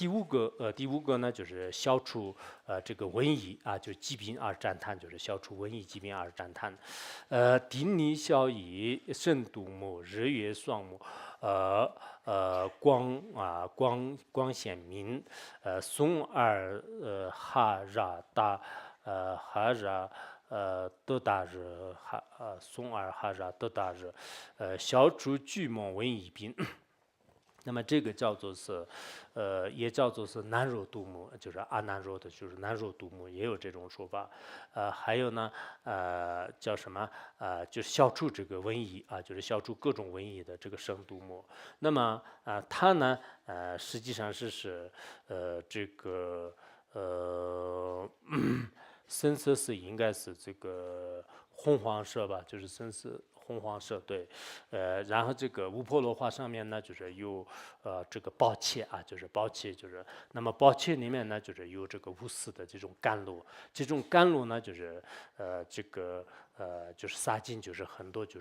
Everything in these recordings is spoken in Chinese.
第五个呢，就是消除这个瘟疫啊，就是疾病而赞叹，就是消除瘟疫疾病而赞叹。丁尼消夷，圣度母，日月双目，光显明，松尔哈รา达哈รา德达日松尔哈รา德达日，消除巨蟒瘟疫病。那么这个叫做是，也叫做是南若度母，就是阿南若的，就是南若度母，也有这种说法。还有呢，叫什么？就是消除这个瘟疫啊，就是消除各种瘟疫的这个圣度母。那么它呢，实际上这个深色是应该是这个红黄色吧，就是深色。红黄色对，然后这个乌婆罗花上面呢，就是有这个宝切啊，就是宝切，就是那么宝切里面呢，就是有这个无私的这种甘露，这种甘露呢，就是就是洒进，就是很多就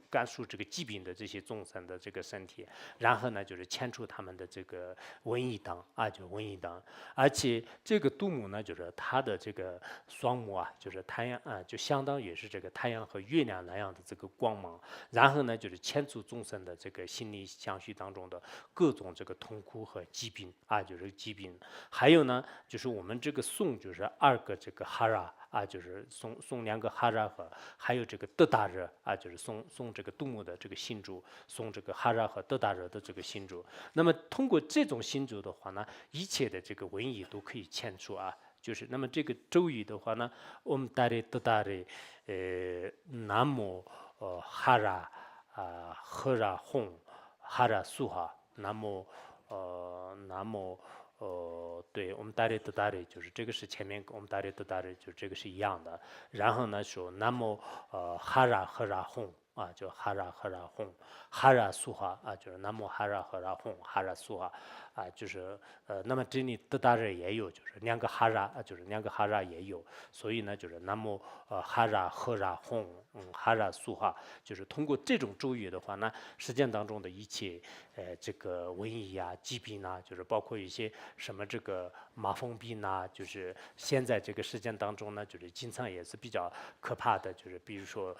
甘肃这个疾病的这些众生的这个身体，然后呢，就是牵出他们的这个瘟疫当啊，就瘟疫当，而且这个度母呢，就是它的这个双目啊，就是太阳啊，就相当于是这个太阳和月亮那样的这个光芒，然后呢，就是牵出众生的这个心理相续当中的各种这个痛苦和疾病啊，就是疾病，还有呢，就是我们这个颂就是二个这个哈拉。啊，就是送两个哈拉和还有这个德达热啊，就是送这个杜牧的这个信主，送这个哈拉和德达热的这个信主。那么通过这种信主的话呢，一切的这个瘟疫都可以迁出啊。就是那么这个咒语的话呢，我们达里德达里，南无哈拉赫拉吽哈拉苏哈，南无南无。对，我们大力的大力就是这个是前面我们大力的大力就这个是一样的。然后呢说南无哈拉赫拉吽啊，就哈拉赫拉吽，哈拉苏哈啊，就是南无哈拉赫拉吽，哈拉苏哈啊，就是那么这里的大力也有，就是两个哈拉，就是两个哈拉也有，所以呢就是南无哈拉赫拉吽，哈拉苏哈，就是通过这种咒语的话呢，实践当中的一切这个瘟疫啊、疾病啊，就是包括一些什么这个麻风病啊，就是现在这个实践当中呢，就是经常也是比较可怕的，就是比如说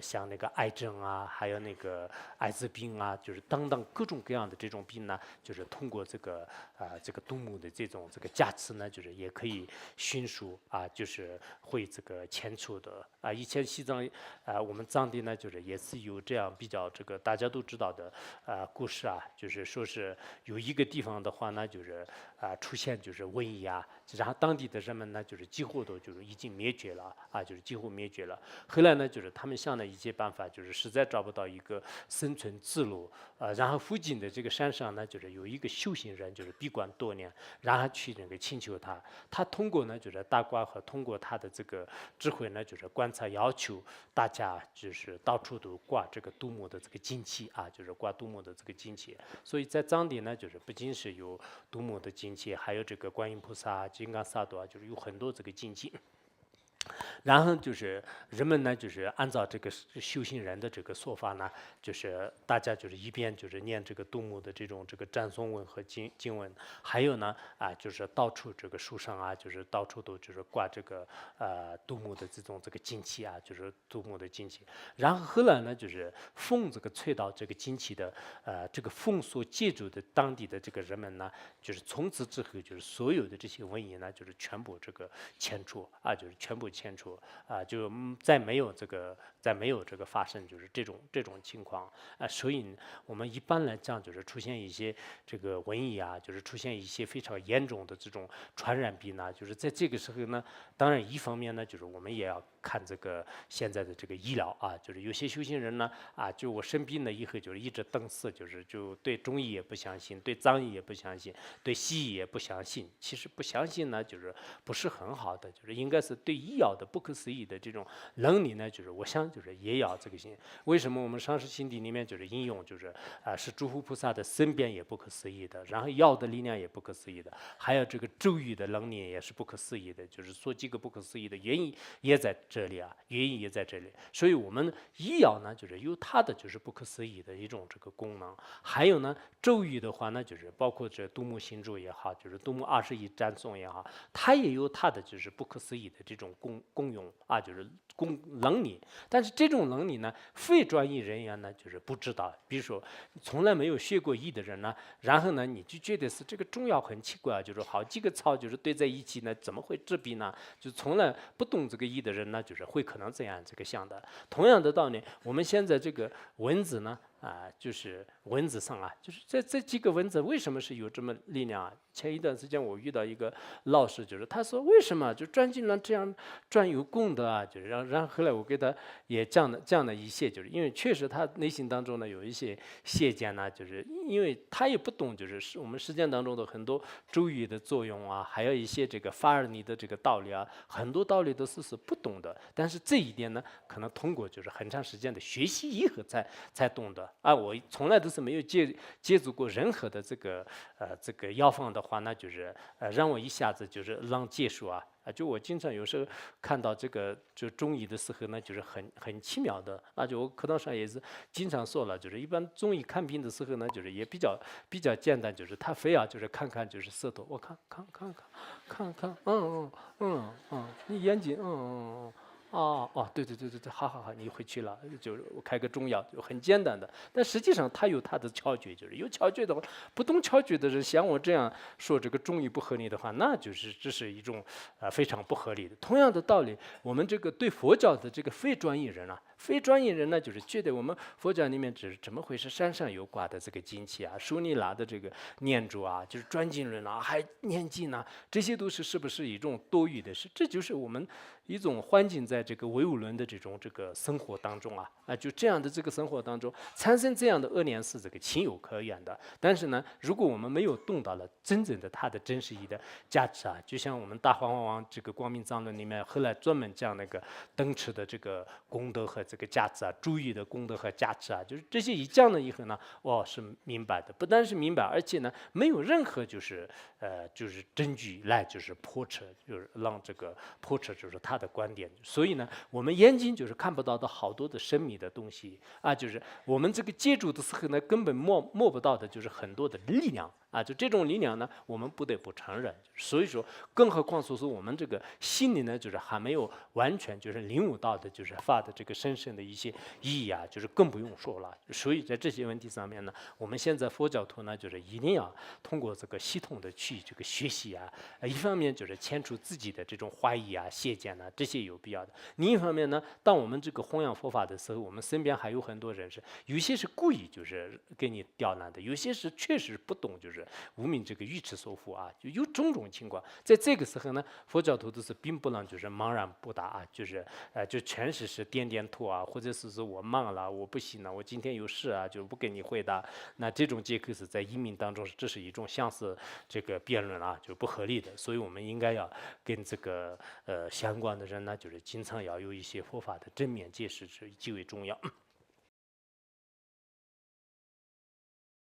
像那个癌症啊，还有那个艾滋病啊，就是等等各种各样的这种病呢，就是通过这个这个杜牧的这个加持呢，就是也可以迅速啊，就是会这个迁出的啊。以前西藏我们藏地呢，就是也是有这样比较这个大家都知道的故事啊，就是说是有一个地方的话呢，就是出现就是瘟疫啊，然后当地的人们呢，就是几乎都就是已经灭绝了啊，就是几乎灭绝了。后来呢，就是他们想了一些办法，就是实在找不到一个生存之路然后附近的这个山上呢，就是有一个修行人，就是闭关多年，然后去那个请求他，他通过呢就是大卦和通过他的这个智慧呢，就是观察要求大家就是到处都挂这个杜牧的这个旌旗啊，就是挂杜牧的这个旌旗。所以在藏地呢，就是不仅是有杜牧的旌旗，还有这个观音菩萨、金刚萨埵啊，就是有很多这个旌旗。然后就是人们呢，就是按照这个修行人的这个说法呢，就是大家就是一边就是念这个杜牧的这个赞颂文和经文，还有呢就是到处这个树上啊，就是到处都就是挂这个杜牧的这个旌旗啊，就是杜牧的旌旗。然后后来呢，就是奉这个吹到这个旌旗的这个奉所借助的当地的这个人们呢，就是从此之后就是所有的这些瘟疫呢，就是全部这个迁出啊，就是全部迁出就再没有这个发生就是这种情况所以我们一般来讲就是出现一些这个瘟疫啊，就是出现一些非常严重的这种传染病呢，就是在这个时候呢，当然一方面呢，就是我们也要看这个现在的这个医疗啊，就是有些修行人呢就我生病了以后就是一直等死，就对中医也不相信，对藏医也不相信，对西医也不相信。其实不相信呢，就是不是很好的，就是应该是对医药的不可思议的这种能力呢，就是我想就是也要这个信。为什么我们上师心地里面就是应用就是是诸佛菩萨的身边也不可思议的，然后药的力量也不可思议的，还有这个咒语的能力也是不可思议的，就是说几个不可思议的原因也在这里啊，原因也在这里。所以我们医药呢，就是有它的就是不可思议的一种这个功能。还有呢，咒语的话呢，就是包括这杜牧行咒也好，就是杜牧21赞颂也好，它也有它的就是不可思议的这种功用啊，就是能力。但是这种能力呢，非专业人员呢就是不知道。比如说从来没有学过医的人呢，然后呢你就觉得是这个中药很奇怪，就是好几个草就是对在一起呢，怎么会治病呢？就从来不懂这个医的人呢，就是会可能这样这个想的。同样的道理，我们现在这个蚊子呢，就是蚊子上啊，就是这几个蚊子为什么是有这么力量啊？前一段时间我遇到一个老师，就是他说为什么就转进来这样转有功德啊？就是然后后来我给他也讲了一些，就是因为确实他内心当中呢有一些邪见呢，就是因为他也不懂，就是我们实践当中的很多咒语的作用啊，还有一些这个法尔尼的这个道理啊，很多道理都是不懂的。但是这一点呢，可能通过就是很长时间的学习以后才懂得啊。我从来都是没有接触过任何的这个药方的话，那就是让我一下子就是让结束啊。就我经常有时候看到这个就中医的时候呢，就是很奇妙的啊。就我课堂上也是经常说了，就是一般中医看病的时候呢，就是也比较简单，就是他非要就是看看就是舌头，我看，你眼睛，对，好，你回去了，就是我开个中药，就很简单的。但实际上他有他的窍诀，就是有窍诀的话，不懂窍诀的人像我这样说这个中医不合理的话，那就是这是一种非常不合理的。同样的道理，我们这个对佛教的这个非专业人啊，非专业人呢，就是觉得我们佛教里面只怎么回事？山上有挂的这个经气啊，苏尼拉的这个念珠啊，就是转经轮啊，还念经啊，这些都是不是一种多余的事？这就是我们一种环境在这个唯物论的这个生活当中啊，就这样的这个生活当中产生这样的恶念是这个情有可原的。但是呢，如果我们没有动到了真正的它的真实意义的价值啊，就像我们大黄王这个光明藏论里面后来专门讲那个灯池的这个功德和这个价值啊，注意的功德和价值啊，就是这些一讲了以后呢，是明白的，不但是明白，而且呢没有任何就是证据来就是破扯，就是让这个破扯就是他的观点。所以呢，我们眼睛就是看不到的好多的神秘的东西啊，就是我们这个接触的时候呢，根本摸不到的，就是很多的力量啊，就这种力量呢，我们不得不承认。所以说，更何况说是我们这个心里呢，就是还没有完全就是领悟到的，就是法的这个深深的一些意义啊，就是更不用说了。所以在这些问题上面呢，我们现在佛教徒呢，就是一定要通过这个系统的去这个学习啊，一方面就是迁除自己的这种怀疑啊、邪见啊，这些有必要的。另一方面呢，当我们这个弘扬佛法的时候，我们身边还有很多人是，有些是故意就是给你刁难的，有些是确实不懂，就是无名这个愚痴所缚啊，就有种种情况。在这个时候呢，佛教徒都是并不能就是茫然不答啊，就是就全是点头啊，或者是说我忙了，我不行了，我今天有事啊，就不给你回答。那这种结构是在移民当中，这是一种相似这个辩论啊，就不合理的。所以我们应该要跟这个相关的人呢，就是经常要有一些佛法的正面解释，是极为重要。